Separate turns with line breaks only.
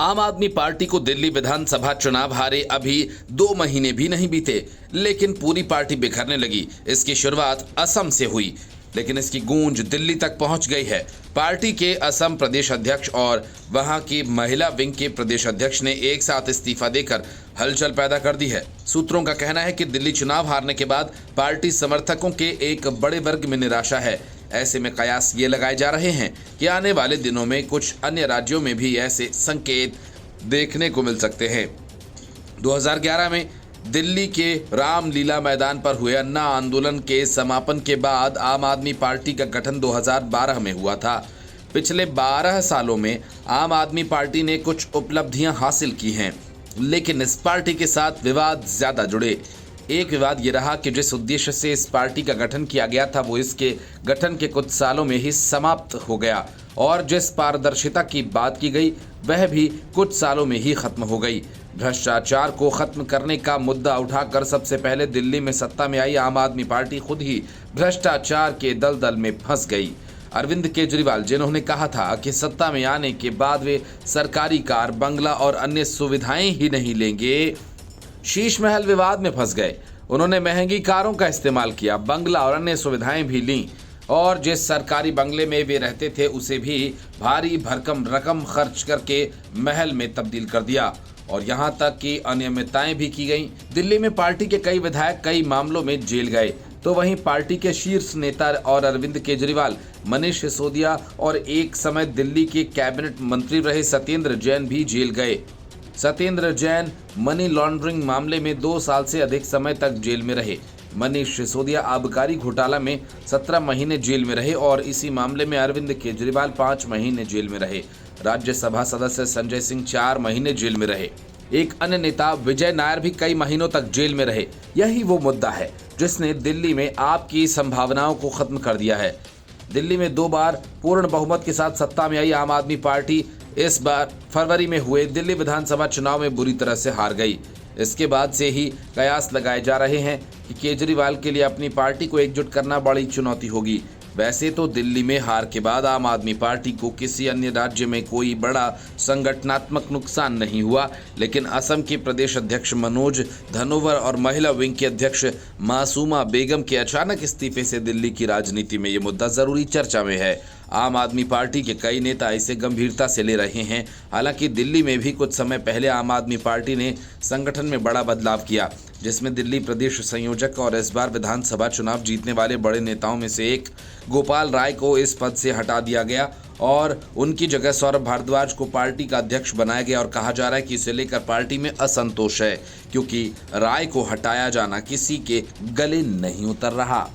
आम आदमी पार्टी को दिल्ली विधानसभा चुनाव हारे अभी 2 महीने भी नहीं बीते, लेकिन पूरी पार्टी बिखरने लगी। इसकी शुरुआत असम से हुई, लेकिन इसकी गूंज दिल्ली तक पहुंच गई है। पार्टी के असम प्रदेश अध्यक्ष और वहां की महिला विंग के प्रदेश अध्यक्ष ने एक साथ इस्तीफा देकर हलचल पैदा कर दी है। सूत्रों का कहना है कि दिल्ली चुनाव हारने के बाद पार्टी समर्थकों के एक बड़े वर्ग में निराशा है। ऐसे में कयास ये लगाए जा रहे हैं कि आने वाले दिनों में कुछ अन्य राज्यों में भी ऐसे संकेत देखने को मिल सकते हैं। 2011 में दिल्ली के रामलीला मैदान पर हुए अन्ना आंदोलन के समापन के बाद आम आदमी पार्टी का गठन 2012 में हुआ था। पिछले 12 सालों में आम आदमी पार्टी ने कुछ उपलब्धियां हासिल की हैं, लेकिन इस पार्टी के साथ विवाद ज्यादा जुड़े। एक विवाद ये रहा कि जिस उद्देश्य से इस पार्टी का गठन किया गया था वो इसके गठन के कुछ सालों में ही समाप्त हो गया, और जिस पारदर्शिता की बात की गई वह भी कुछ सालों में ही खत्म हो गई। भ्रष्टाचार को खत्म करने का मुद्दा उठाकर सबसे पहले दिल्ली में सत्ता में आई आम आदमी पार्टी खुद ही भ्रष्टाचार के दलदल में फंस गई। अरविंद केजरीवाल, जिन्होंने कहा था कि सत्ता में आने के बाद वे सरकारी कार, बंगला और अन्य सुविधाएं ही नहीं लेंगे, शीश महल विवाद में फंस गए। उन्होंने महंगी कारों का इस्तेमाल किया, बंगला और अन्य सुविधाएं भी लीं, और जिस सरकारी बंगले में वे रहते थे उसे भी भारी भरकम रकम खर्च करके महल में तब्दील कर दिया, और यहां तक कि अनियमितताएं भी की गईं। दिल्ली में पार्टी के कई विधायक कई मामलों में जेल गए, तो वहीं पार्टी के शीर्ष नेता और अरविंद केजरीवाल, मनीष सिसोदिया और एक समय दिल्ली के कैबिनेट मंत्री रहे सत्येंद्र जैन भी जेल गए। सत्येंद्र जैन मनी लॉन्ड्रिंग मामले में 2 साल से अधिक समय तक जेल में रहे। मनीष सिसोदिया आबकारी घोटाला में 17 महीने जेल में रहे, और इसी मामले में अरविंद केजरीवाल 5 महीने जेल में रहे। राज्यसभा सदस्य संजय सिंह 4 महीने जेल में रहे। एक अन्य नेता विजय नायर भी कई महीनों तक जेल में रहे। यही वो मुद्दा है जिसने दिल्ली में आपकी संभावनाओं को खत्म कर दिया है। दिल्ली में 2 बार पूर्ण बहुमत के साथ सत्ता में आई आम आदमी पार्टी इस बार फरवरी में हुए दिल्ली विधानसभा चुनाव में बुरी तरह से हार गई। इसके बाद से ही कयास लगाए जा रहे हैं कि केजरीवाल के लिए अपनी पार्टी को एकजुट करना बड़ी चुनौती होगी। वैसे तो दिल्ली में हार के बाद आम आदमी पार्टी को किसी अन्य राज्य में कोई बड़ा संगठनात्मक नुकसान नहीं हुआ, लेकिन असम के प्रदेश अध्यक्ष मनोज धनोवर और महिला विंग के अध्यक्ष मासूमा बेगम के अचानक इस्तीफे से दिल्ली की राजनीति में ये मुद्दा जरूरी चर्चा में है। आम आदमी पार्टी के कई नेता इसे गंभीरता से ले रहे हैं। हालांकि दिल्ली में भी कुछ समय पहले आम आदमी पार्टी ने संगठन में बड़ा बदलाव किया, जिसमें दिल्ली प्रदेश संयोजक और इस बार विधानसभा चुनाव जीतने वाले बड़े नेताओं में से एक गोपाल राय को इस पद से हटा दिया गया और उनकी जगह सौरभ भारद्वाज को पार्टी का अध्यक्ष बनाया गया। और कहा जा रहा है कि इसे लेकर पार्टी में असंतोष है, क्योंकि राय को हटाया जाना किसी के गले नहीं उतर रहा।